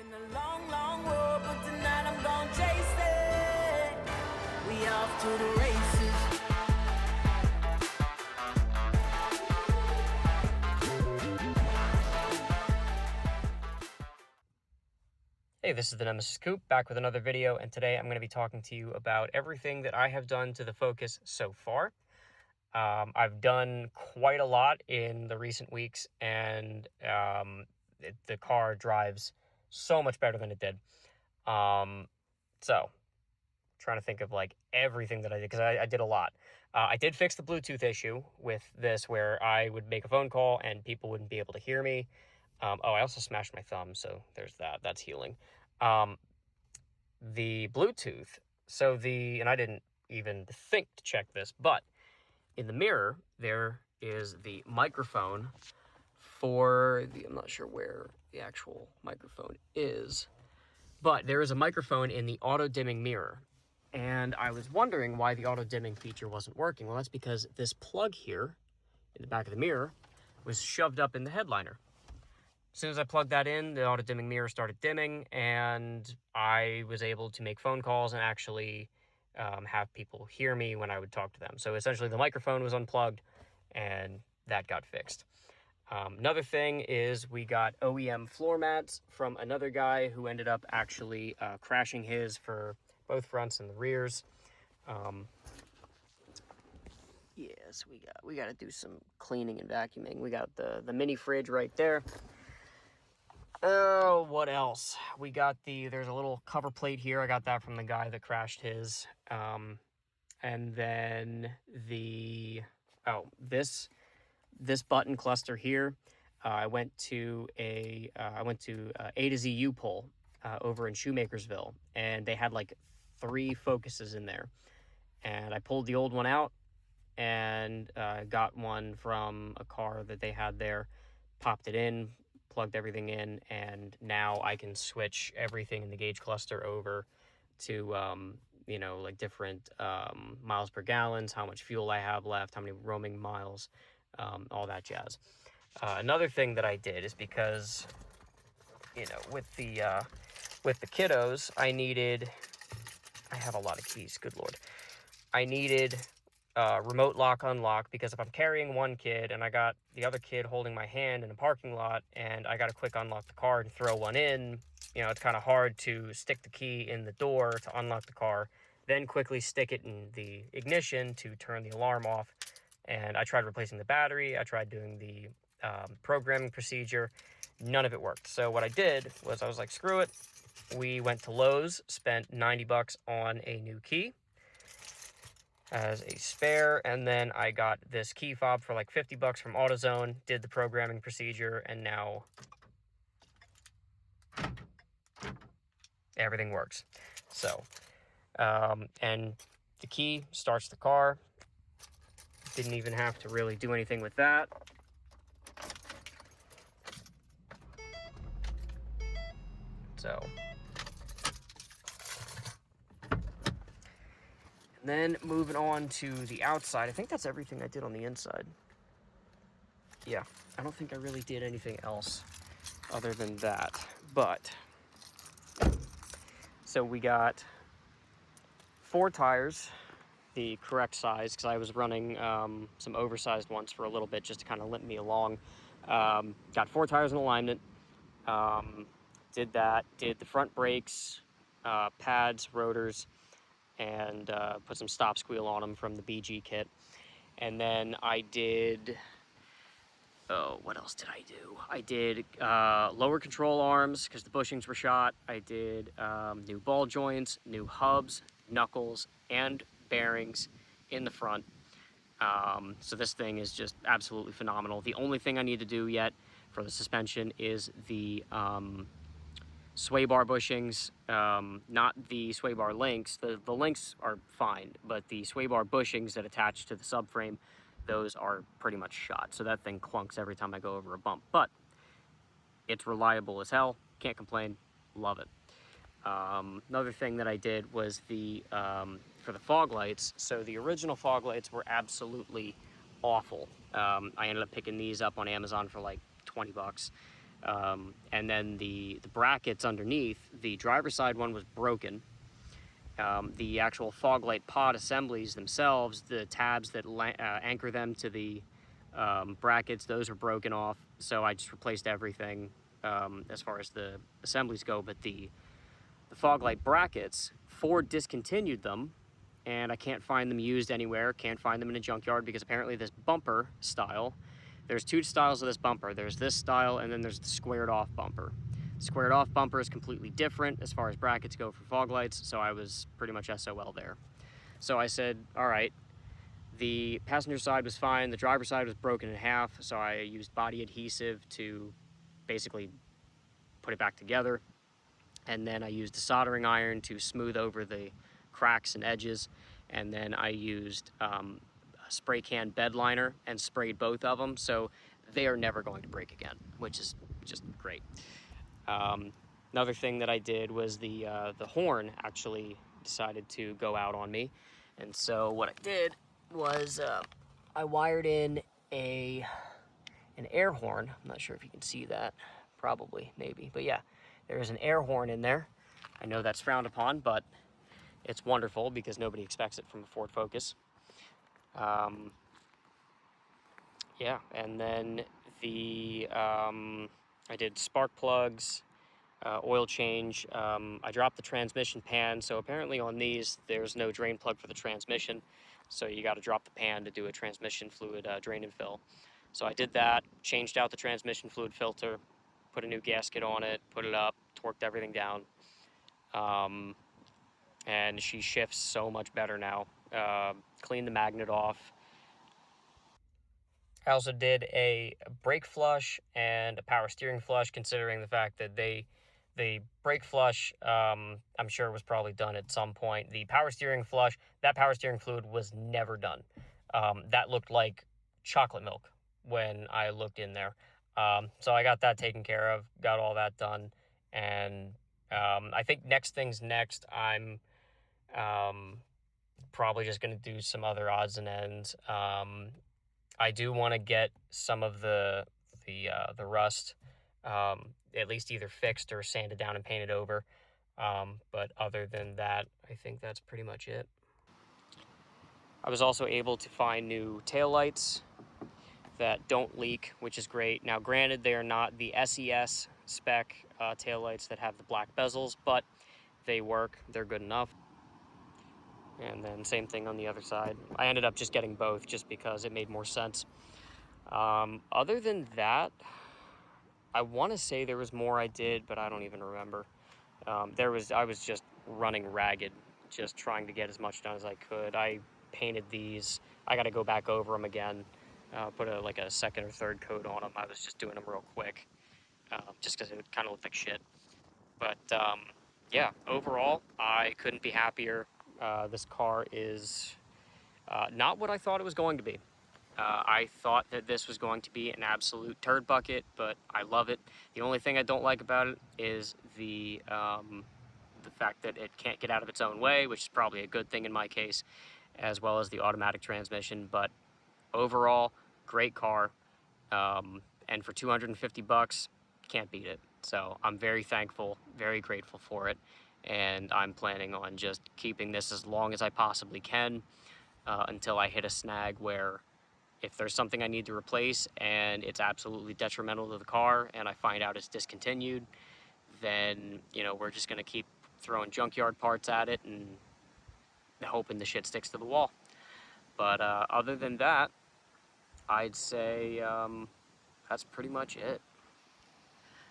been a long, long road, but tonight I'm gonna chase it. We off to the races. Hey, this is the Nemesis Coop, back with another video, and today I'm going to be talking to you about everything that I have done to the Focus so far. I've done quite a lot in the recent weeks, and the car drives so much better than it did. So, trying to think of like everything that I did, because I did a lot. I did fix the Bluetooth issue with this, where I would make a phone call and people wouldn't be able to hear me. I also smashed my thumb, so there's that. That's healing. The Bluetooth, and I didn't even think to check this, but in the mirror, there is the microphone I'm not sure where the actual microphone is, but there is a microphone in the auto-dimming mirror. And I was wondering why the auto-dimming feature wasn't working. Well, that's because this plug here in the back of the mirror was shoved up in the headliner. As soon as I plugged that in, the auto-dimming mirror started dimming, and I was able to make phone calls and actually have people hear me when I would talk to them. So essentially the microphone was unplugged, and that got fixed. Another thing is we got OEM floor mats from another guy who ended up actually crashing his for both fronts and the rears. Yes, we got to do some cleaning and vacuuming. We got the mini fridge right there. Oh, what else? We got there's a little cover plate here. I got that from the guy that crashed his. And then this button cluster here. I went to A to Z U-Pull over in Shoemakersville, and they had like 3 focuses in there. And I pulled the old one out and got one from a car that they had there, popped it in, plugged everything in, and now I can switch everything in the gauge cluster over to like different miles per gallons, how much fuel I have left, how many roaming miles, all that jazz. Another thing that I did is because with the kiddos, I have a lot of keys, good lord. I needed remote lock unlock, because if I'm carrying one kid and I got the other kid holding my hand in a parking lot and I got to quick unlock the car and throw one in, it's kind of hard to stick the key in the door to unlock the car, then quickly stick it in the ignition to turn the alarm off. And I tried replacing the battery, I tried doing the programming procedure, none of it worked. So what I did was I was like, screw it. We went to Lowe's, spent $90 on a new key as a spare, and then I got this key fob for like $50 from AutoZone, did the programming procedure, and now everything works. So, and the key starts the car. Didn't even have to really do anything with that. So, and then moving on to the outside, I think that's everything I did on the inside. Yeah, I don't think I really did anything else other than that. But, so we got 4 tires, the correct size, because I was running some oversized ones for a little bit just to kind of limp me along. Got 4 tires in alignment. Did the front brakes, pads, rotors, and put some stop squeal on them from the BG kit. And then I did, what else did I do? I did lower control arms because the bushings were shot. I did new ball joints, new hubs, knuckles, and bearings in the front. So this thing is just absolutely phenomenal. The only thing I need to do yet for the suspension is the sway bar bushings, not the sway bar links. The links are fine, but the sway bar bushings that attach to the subframe, those are pretty much shot. So that thing clunks every time I go over a bump, but it's reliable as hell. Can't complain. Love it. Another thing that I did was for the fog lights. So the original fog lights were absolutely awful. I ended up picking these up on Amazon for like $20. And then the brackets underneath, the driver's side one was broken. The actual fog light pod assemblies themselves, the tabs that anchor them to the brackets, those are broken off. So I just replaced everything as far as the assemblies go. But the fog light brackets, Ford discontinued them, and I can't find them used anywhere. Can't find them in a junkyard because apparently this bumper style, there's two styles of this bumper. There's this style, and then there's the squared off bumper. Squared off bumper is completely different as far as brackets go for fog lights, so I was pretty much SOL there. So I said, all right, the passenger side was fine, the driver's side was broken in half, so I used body adhesive to basically put it back together. And then I used a soldering iron to smooth over the cracks and edges. And then I used a spray can bed liner and sprayed both of them, so they are never going to break again, which is just great. Another thing that I did was the horn actually decided to go out on me, and so what I did was I wired in an air horn. I'm not sure if you can see that, probably, maybe, but yeah, there is an air horn in there. I know that's frowned upon, but it's wonderful because nobody expects it from a Ford Focus. Yeah, and then I did spark plugs, oil change. I dropped the transmission pan, so apparently on these there's no drain plug for the transmission, so you got to drop the pan to do a transmission fluid drain and fill. So I did that, changed out the transmission fluid filter, put a new gasket on it, put it up, torqued everything down, and she shifts so much better now. Cleaned the magnet off. I also did a brake flush and a power steering flush, considering the fact that the brake flush, I'm sure was probably done at some point. The power steering flush, that power steering fluid was never done. That looked like chocolate milk when I looked in there. So I got that taken care of, got all that done, and I think next thing's next. I'm probably just going to do some other odds and ends. I do want to get some of the rust, at least either fixed or sanded down and painted over. But other than that, I think that's pretty much it. I was also able to find new taillights that don't leak, which is great. Now, granted, they are not the SES spec taillights that have the black bezels, but they work. They're good enough. And then same thing on the other side. I ended up just getting both just because it made more sense. Other than that, I want to say there was more I did, but I don't even remember. I was just running ragged, just trying to get as much done as I could. I painted these. I got to go back over them again, put like a second or third coat on them. I was just doing them real quick, just because it kind of looked like shit. But yeah, overall, I couldn't be happier. This car is not what I thought it was going to be. I thought that this was going to be an absolute turd bucket, but I love it. The only thing I don't like about it is the fact that it can't get out of its own way, which is probably a good thing in my case, as well as the automatic transmission. But overall, great car, and for 250 bucks, can't beat it. So I'm very thankful, very grateful for it, and I'm planning on just keeping this as long as I possibly can until I hit a snag where if there's something I need to replace and it's absolutely detrimental to the car and I find out it's discontinued, then, we're just going to keep throwing junkyard parts at it and hoping the shit sticks to the wall. But other than that, I'd say that's pretty much it.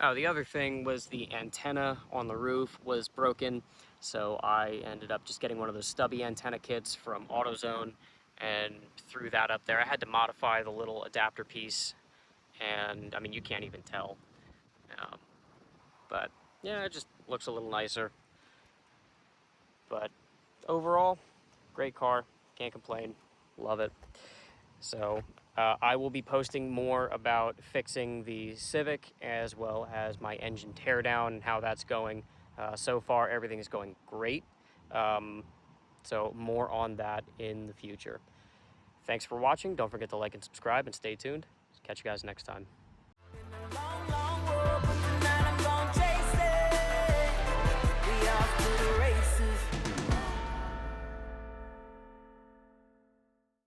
Oh, the other thing was the antenna on the roof was broken, so I ended up just getting one of those stubby antenna kits from AutoZone and threw that up there. I had to modify the little adapter piece, and I mean, you can't even tell. Um, but yeah, it just looks a little nicer. But overall, great car. Can't complain. Love it. So I will be posting more about fixing the Civic as well as my engine teardown and how that's going. So far, everything is going great. So more on that in the future. Thanks for watching. Don't forget to like and subscribe and stay tuned. Catch you guys next time.